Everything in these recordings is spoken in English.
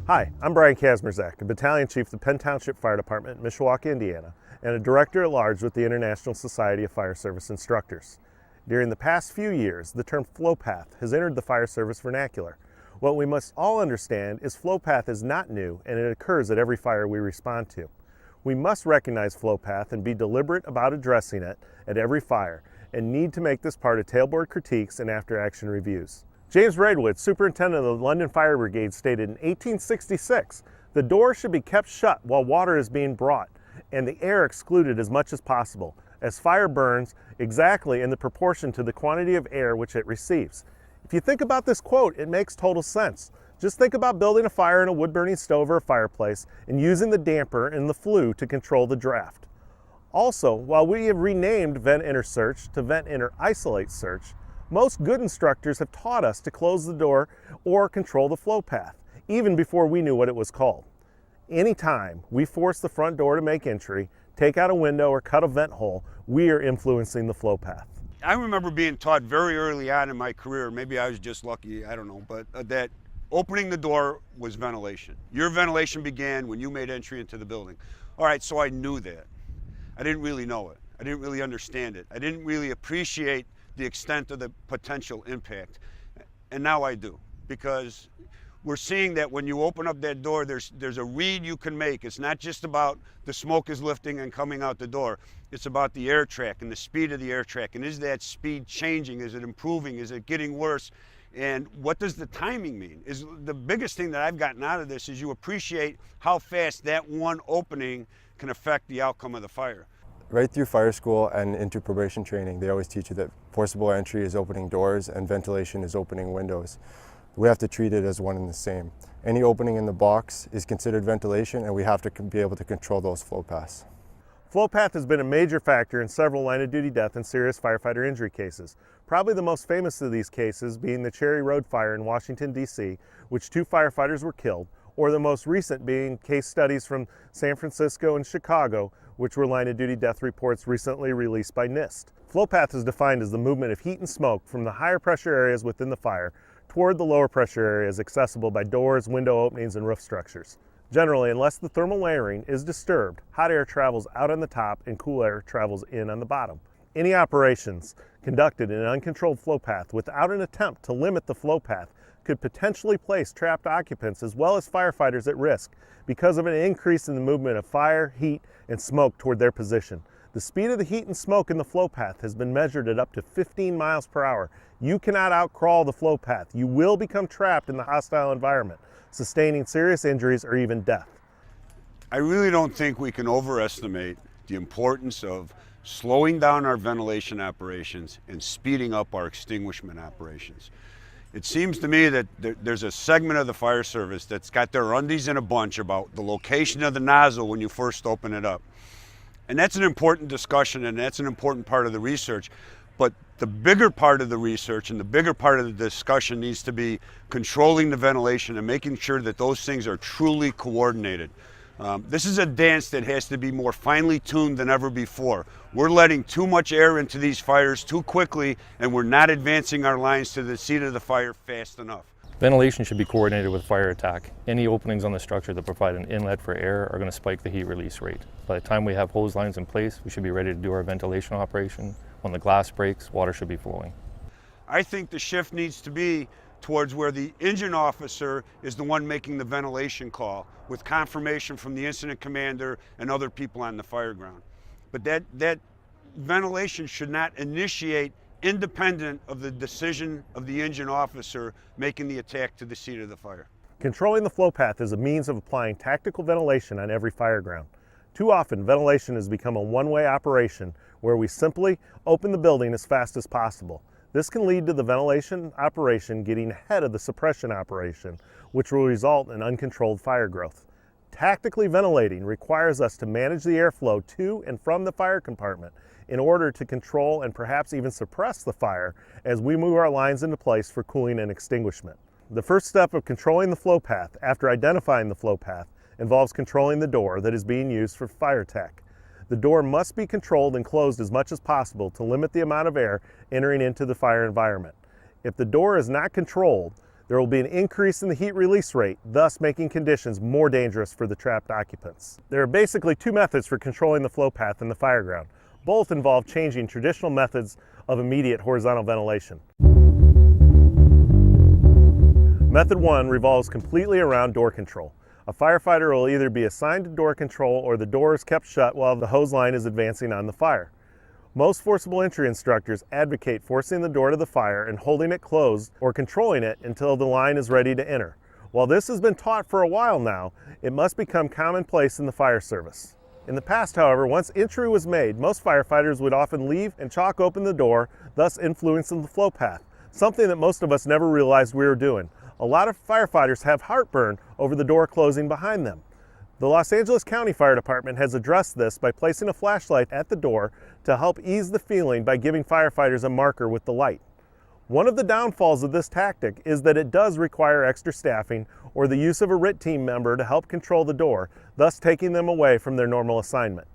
Hi, I'm Brian Kazmierzak, a Battalion Chief of the Penn Township Fire Department in Mishawaka, Indiana, and a Director-at-Large with the International Society of Fire Service Instructors. During the past few years, the term flow path has entered the fire service vernacular. What we must all understand is flow path is not new, and it occurs at every fire we respond to. We must recognize flow path and be deliberate about addressing it at every fire, and need to make this part of tailboard critiques and after-action reviews. James Radwood, Superintendent of the London Fire Brigade, stated in 1866, "The door should be kept shut while water is being brought, and the air excluded as much as possible, as fire burns exactly in the proportion to the quantity of air which it receives." If you think about this quote, it makes total sense. Just think about building a fire in a wood-burning stove or a fireplace and using the damper and the flue to control the draft. Also, while we have renamed Vent Enter Search to Vent Enter Isolate Search, most good instructors have taught us to close the door or control the flow path, even before we knew what it was called. Anytime we force the front door to make entry, take out a window, or cut a vent hole, we are influencing the flow path. I remember being taught very early on in my career, maybe I was just lucky, I don't know, but that opening the door was ventilation. Your ventilation began when you made entry into the building. All right, so I knew that. I didn't really know it. I didn't really understand it. I didn't really appreciate the extent of the potential impact. And now I do, because we're seeing that when you open up that door, there's a read you can make. It's not just about the smoke is lifting and coming out the door. It's about the air track and the speed of the air track. And is that speed changing? Is it improving? Is it getting worse? And what does the timing mean? Is the biggest thing that I've gotten out of this is you appreciate how fast that one opening can affect the outcome of the fire. Right through fire school and into probation training, they always teach you that forcible entry is opening doors and ventilation is opening windows. We have to treat it as one and the same. Any opening in the box is considered ventilation, and we have to be able to control those flow paths. Flow path has been a major factor in several line-of-duty death and serious firefighter injury cases. Probably the most famous of these cases being the Cherry Road fire in Washington, D.C., which 2 firefighters were killed, or the most recent being case studies from San Francisco and Chicago, which were line-of-duty death reports recently released by NIST. Flow path is defined as the movement of heat and smoke from the higher pressure areas within the fire toward the lower pressure areas accessible by doors, window openings, and roof structures. Generally, unless the thermal layering is disturbed, hot air travels out on the top and cool air travels in on the bottom. Any operations conducted in an uncontrolled flow path without an attempt to limit the flow path could potentially place trapped occupants as well as firefighters at risk because of an increase in the movement of fire, heat, and smoke toward their position. The speed of the heat and smoke in the flow path has been measured at up to 15 miles per hour. You cannot outcrawl the flow path. You will become trapped in the hostile environment, sustaining serious injuries or even death. I really don't think we can overestimate the importance of slowing down our ventilation operations and speeding up our extinguishment operations. It seems to me that there's a segment of the fire service that's got their undies in a bunch about the location of the nozzle when you first open it up. And that's an important discussion, and that's an important part of the research. But the bigger part of the research and the bigger part of the discussion needs to be controlling the ventilation and making sure that those things are truly coordinated. This is a dance that has to be more finely tuned than ever before. We're letting too much air into these fires too quickly, and we're not advancing our lines to the seat of the fire fast enough. Ventilation should be coordinated with fire attack. Any openings on the structure that provide an inlet for air are going to spike the heat release rate. By the time we have hose lines in place, we should be ready to do our ventilation operation. When the glass breaks, water should be flowing. I think the shift needs to be towards where the engine officer is the one making the ventilation call with confirmation from the incident commander and other people on the fire ground. But that ventilation should not initiate independent of the decision of the engine officer making the attack to the seat of the fire. Controlling the flow path is a means of applying tactical ventilation on every fire ground. Too often, ventilation has become a one-way operation where we simply open the building as fast as possible. This can lead to the ventilation operation getting ahead of the suppression operation, which will result in uncontrolled fire growth. Tactically ventilating requires us to manage the airflow to and from the fire compartment in order to control and perhaps even suppress the fire as we move our lines into place for cooling and extinguishment. The first step of controlling the flow path after identifying the flow path involves controlling the door that is being used for fire attack. The door must be controlled and closed as much as possible to limit the amount of air entering into the fire environment. If the door is not controlled, there will be an increase in the heat release rate, thus making conditions more dangerous for the trapped occupants. There are basically two methods for controlling the flow path in the fire ground. Both involve changing traditional methods of immediate horizontal ventilation. Method 1 revolves completely around door control. A firefighter will either be assigned to door control or the door is kept shut while the hose line is advancing on the fire. Most forcible entry instructors advocate forcing the door to the fire and holding it closed or controlling it until the line is ready to enter. While this has been taught for a while now, it must become commonplace in the fire service. In the past, however, once entry was made, most firefighters would often leave and chalk open the door, thus influencing the flow path, something that most of us never realized we were doing. A lot of firefighters have heartburn over the door closing behind them. The Los Angeles County Fire Department has addressed this by placing a flashlight at the door to help ease the feeling by giving firefighters a marker with the light. One of the downfalls of this tactic is that it does require extra staffing or the use of a RIT team member to help control the door, thus taking them away from their normal assignment.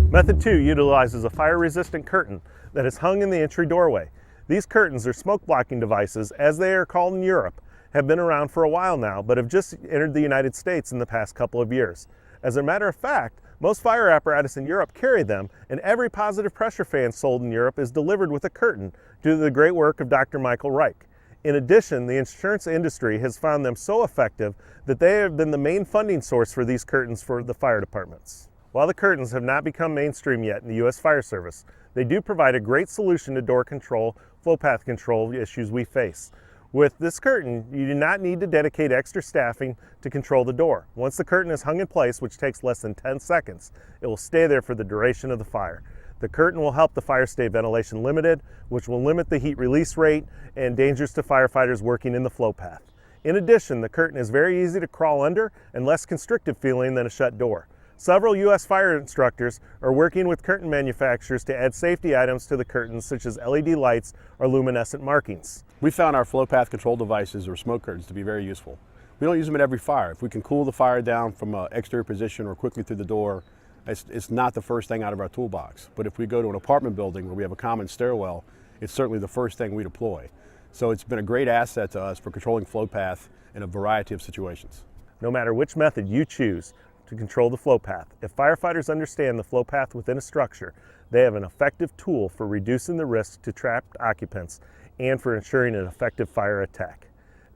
Method 2 utilizes a fire-resistant curtain that is hung in the entry doorway. These curtains, or smoke blocking devices, as they are called in Europe, have been around for a while now, but have just entered the United States in the past couple of years. As a matter of fact, most fire apparatus in Europe carry them, and every positive pressure fan sold in Europe is delivered with a curtain due to the great work of Dr. Michael Reich. In addition, the insurance industry has found them so effective that they have been the main funding source for these curtains for the fire departments. While the curtains have not become mainstream yet in the U.S. Fire Service, they do provide a great solution to door control, flow path control issues we face. With this curtain, you do not need to dedicate extra staffing to control the door. Once the curtain is hung in place, which takes less than 10 seconds, it will stay there for the duration of the fire. The curtain will help the fire stay ventilation limited, which will limit the heat release rate and dangers to firefighters working in the flow path. In addition, the curtain is very easy to crawl under and less constrictive feeling than a shut door. Several U.S. fire instructors are working with curtain manufacturers to add safety items to the curtains, such as LED lights or luminescent markings. We found our flow path control devices or smoke curtains to be very useful. We don't use them at every fire. If we can cool the fire down from an exterior position or quickly through the door, it's not the first thing out of our toolbox. But if we go to an apartment building where we have a common stairwell, it's certainly the first thing we deploy. So it's been a great asset to us for controlling flow path in a variety of situations. No matter which method you choose to control the flow path, if firefighters understand the flow path within a structure, they have an effective tool for reducing the risk to trapped occupants and for ensuring an effective fire attack.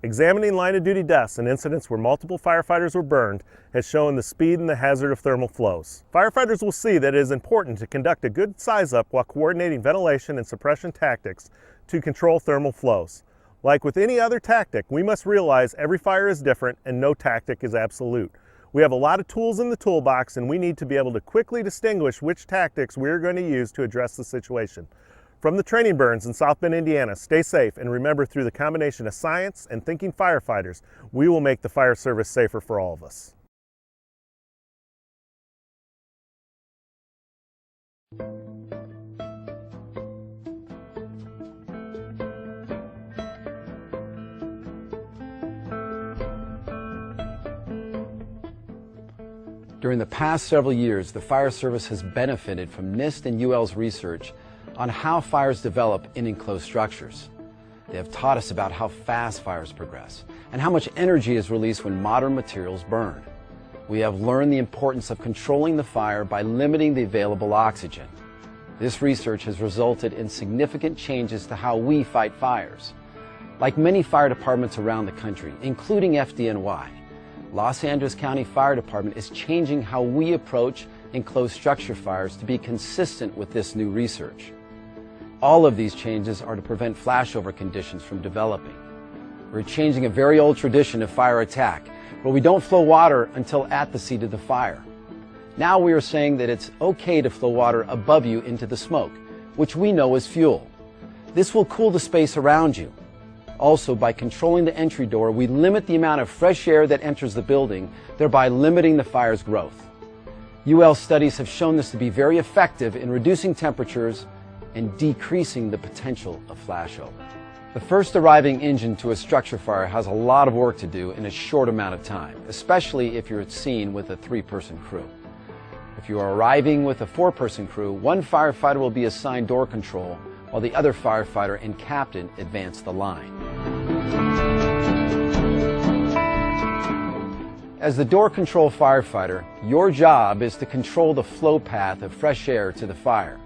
Examining line of duty deaths and incidents where multiple firefighters were burned has shown the speed and the hazard of thermal flows. Firefighters will see that it is important to conduct a good size up while coordinating ventilation and suppression tactics to control thermal flows. Like with any other tactic, we must realize every fire is different and no tactic is absolute. We have a lot of tools in the toolbox and we need to be able to quickly distinguish which tactics we are going to use to address the situation. From the training burns in South Bend, Indiana, stay safe and remember, through the combination of science and thinking firefighters, we will make the fire service safer for all of us. During the past several years, the fire service has benefited from NIST and UL's research on how fires develop in enclosed structures. They have taught us about how fast fires progress and how much energy is released when modern materials burn. We have learned the importance of controlling the fire by limiting the available oxygen. This research has resulted in significant changes to how we fight fires. Like many fire departments around the country, including FDNY, Los Angeles County Fire Department is changing how we approach enclosed structure fires to be consistent with this new research. All of these changes are to prevent flashover conditions from developing. We're changing a very old tradition of fire attack, where we don't flow water until at the seat of the fire. Now we are saying that it's okay to flow water above you into the smoke, which we know is fuel. This will cool the space around you. Also, by controlling the entry door, we limit the amount of fresh air that enters the building, thereby limiting the fire's growth. UL studies have shown this to be very effective in reducing temperatures and decreasing the potential of flashover. The first arriving engine to a structure fire has a lot of work to do in a short amount of time, especially if you're at scene with a 3-person crew. If you are arriving with a 4-person crew, one firefighter will be assigned door control while the other firefighter and captain advance the line. As the door control firefighter, your job is to control the flow path of fresh air to the fire.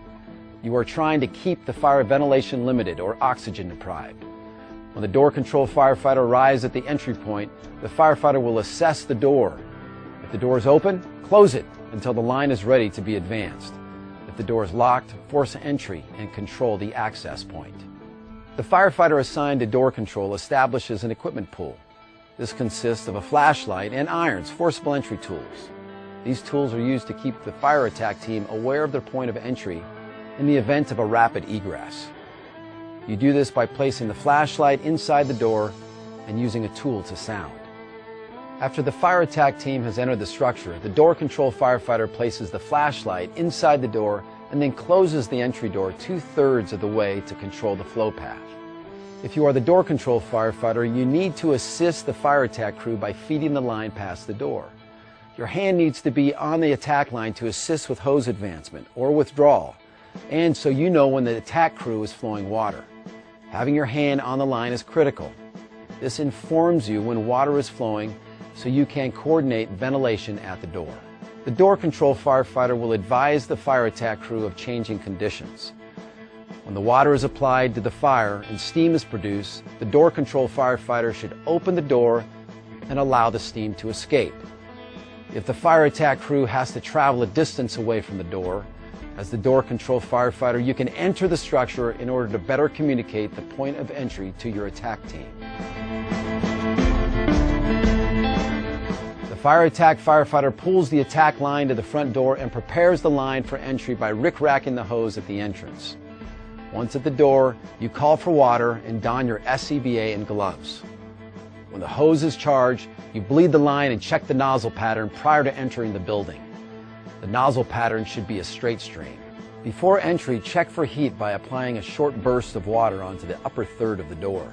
You are trying to keep the fire ventilation limited or oxygen deprived. When the door control firefighter arrives at the entry point, the firefighter will assess the door. If the door is open, close it until the line is ready to be advanced. If the door is locked, force entry and control the access point. The firefighter assigned to door control establishes an equipment pool. This consists of a flashlight and irons, forcible entry tools. These tools are used to keep the fire attack team aware of their point of entry in the event of a rapid egress. You do this by placing the flashlight inside the door and using a tool to sound. After the fire attack team has entered the structure, the door control firefighter places the flashlight inside the door and then closes the entry door 2/3 of the way to control the flow path. If you are the door control firefighter, you need to assist the fire attack crew by feeding the line past the door. Your hand needs to be on the attack line to assist with hose advancement or withdrawal, and so you know when the attack crew is flowing water. Having your hand on the line is critical. This informs you when water is flowing so you can coordinate ventilation at the door. The door control firefighter will advise the fire attack crew of changing conditions. When the water is applied to the fire and steam is produced, the door control firefighter should open the door and allow the steam to escape. If the fire attack crew has to travel a distance away from the door, as the door control firefighter, you can enter the structure in order to better communicate the point of entry to your attack team. The fire attack firefighter pulls the attack line to the front door and prepares the line for entry by rick-racking the hose at the entrance. Once at the door, you call for water and don your SCBA and gloves. When the hose is charged, you bleed the line and check the nozzle pattern prior to entering the building. The nozzle pattern should be a straight stream. Before entry, check for heat by applying a short burst of water onto the upper third of the door.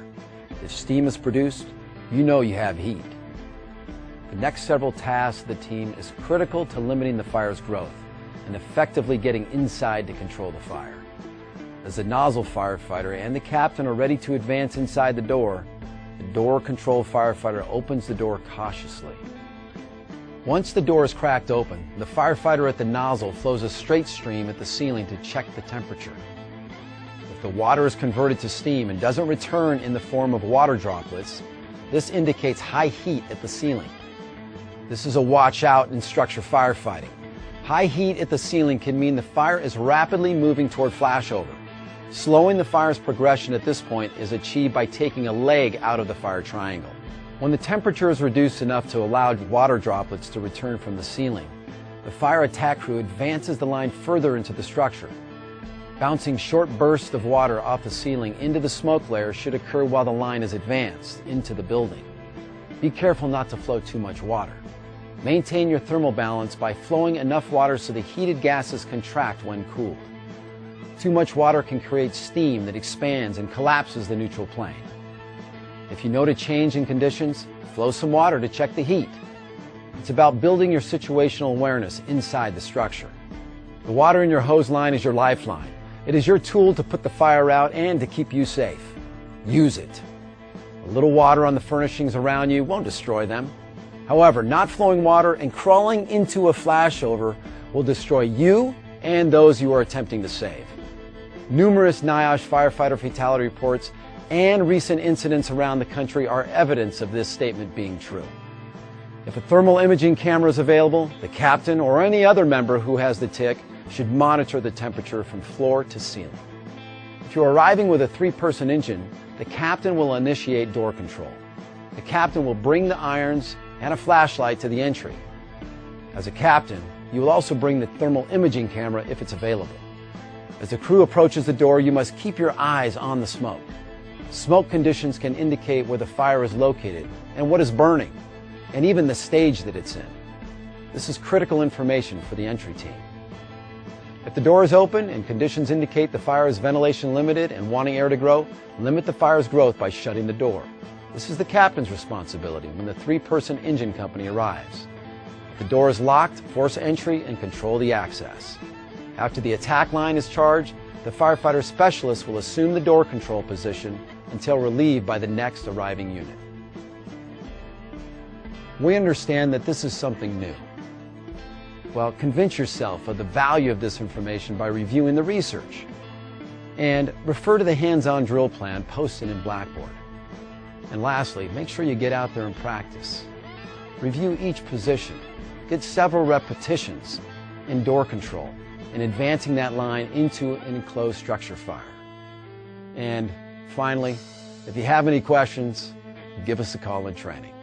If steam is produced, you know you have heat. The next several tasks of the team is critical to limiting the fire's growth and effectively getting inside to control the fire. As the nozzle firefighter and the captain are ready to advance inside the door control firefighter opens the door cautiously. Once the door is cracked open, the firefighter at the nozzle flows a straight stream at the ceiling to check the temperature. If the water is converted to steam and doesn't return in the form of water droplets, this indicates high heat at the ceiling. This is a watch out in structure firefighting. High heat at the ceiling can mean the fire is rapidly moving toward flashover. Slowing the fire's progression at this point is achieved by taking a leg out of the fire triangle. When the temperature is reduced enough to allow water droplets to return from the ceiling, the fire attack crew advances the line further into the structure. Bouncing short bursts of water off the ceiling into the smoke layer should occur while the line is advanced into the building. Be careful not to flow too much water. Maintain your thermal balance by flowing enough water so the heated gases contract when cooled. Too much water can create steam that expands and collapses the neutral plane. If you note a change in conditions, flow some water to check the heat. It's about building your situational awareness inside the structure. The water in your hose line is your lifeline. It is your tool to put the fire out and to keep you safe. Use it. A little water on the furnishings around you won't destroy them. However, not flowing water and crawling into a flashover will destroy you and those you are attempting to save. Numerous NIOSH firefighter fatality reports and recent incidents around the country are evidence of this statement being true. If a thermal imaging camera is available, the captain or any other member who has the tic should monitor the temperature from floor to ceiling. If you're arriving with a 3-person engine, the captain will initiate door control. The captain will bring the irons and a flashlight to the entry. As a captain, you will also bring the thermal imaging camera if it's available. As the crew approaches the door, you must keep your eyes on the smoke. Smoke conditions can indicate where the fire is located and what is burning, and even the stage that it's in. This is critical information for the entry team. If the door is open and conditions indicate the fire is ventilation limited and wanting air to grow, limit the fire's growth by shutting the door. This is the captain's responsibility when the 3-person engine company arrives. If the door is locked, force entry and control the access. After the attack line is charged, the firefighter specialist will assume the door control position until relieved by the next arriving unit. We understand that this is something new. Well, convince yourself of the value of this information by reviewing the research. And refer to the hands-on drill plan posted in Blackboard. And lastly, make sure you get out there and practice. Review each position. Get several repetitions in door control and advancing that line into an enclosed structure fire. And finally, if you have any questions, give us a call in training.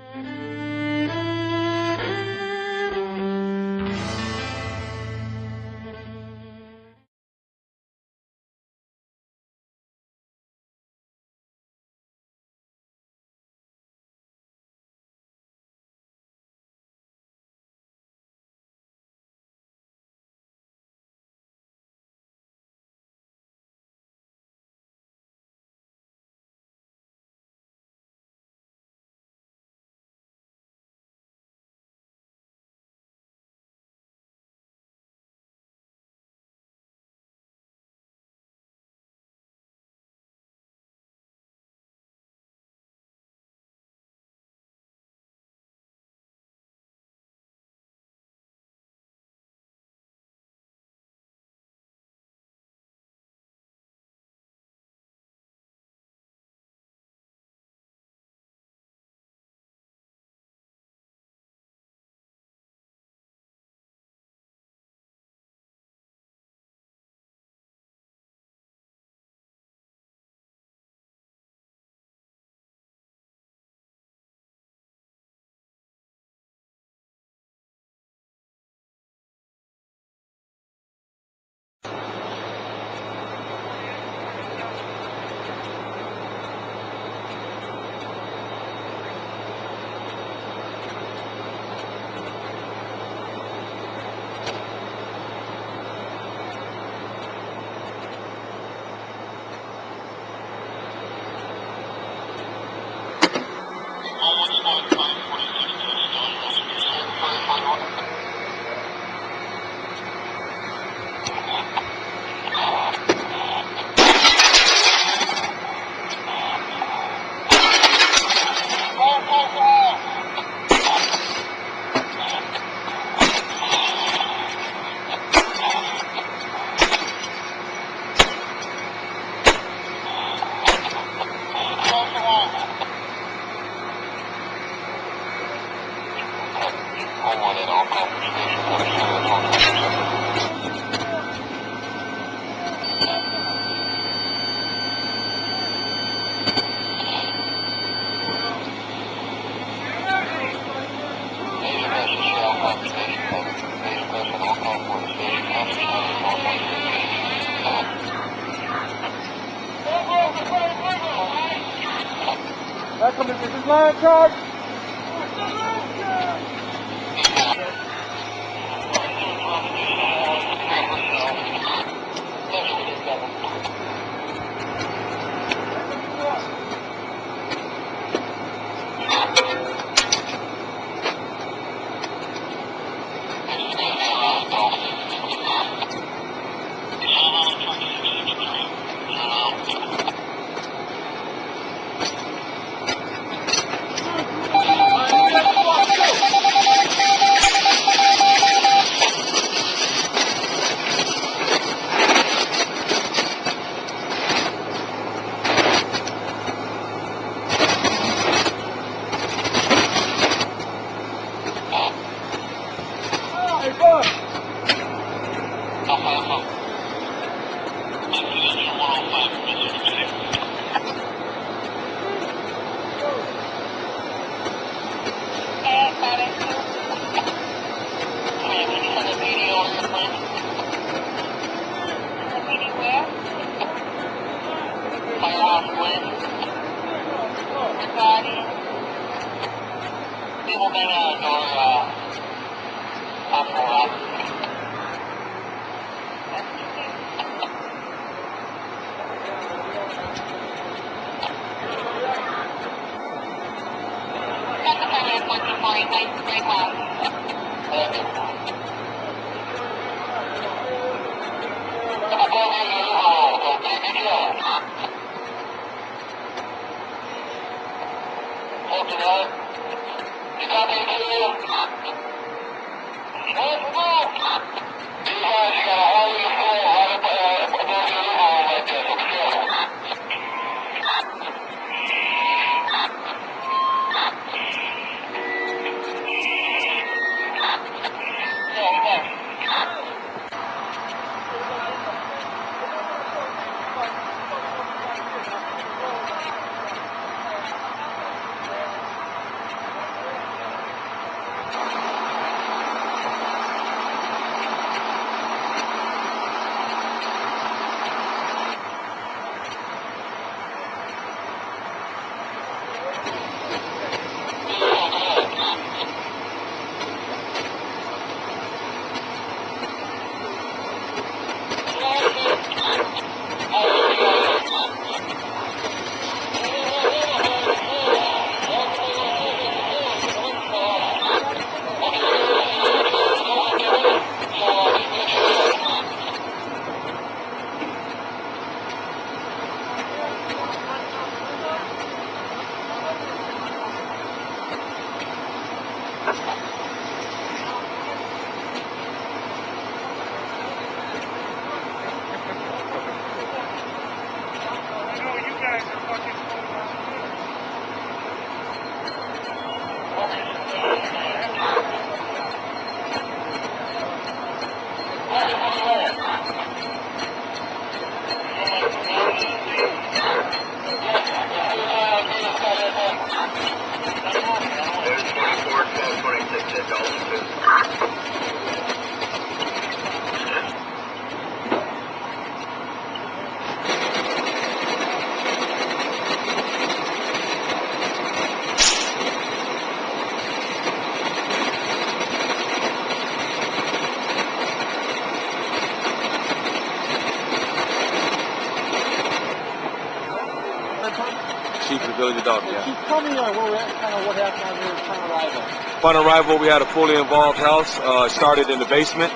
Chief of the village of Dalton, yeah. Chief, tell me where we're at, kind of what happened on your upon arrival. Upon arrival, we had a fully involved house. Started in the basement.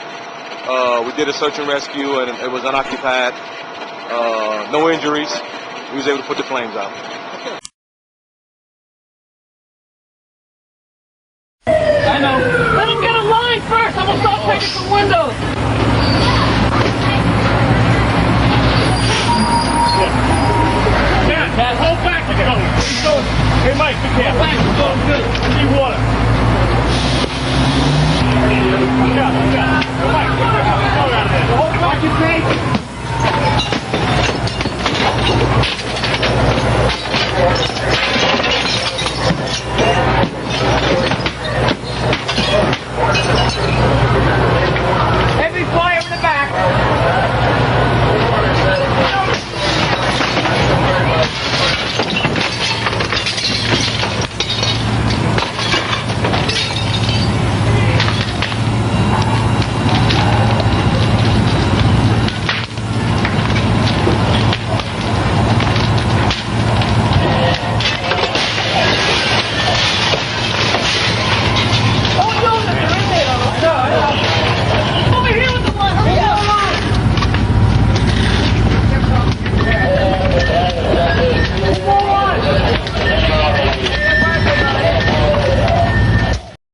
We did a search and rescue, and it was unoccupied. No injuries. We was able to put the flames out. I know. Let him get a line first. I'm gonna start taking some windows. Yeah, hold back. He's going. Hey, Mike, be careful. Back. He's going good. I need water. Watch out, watch out.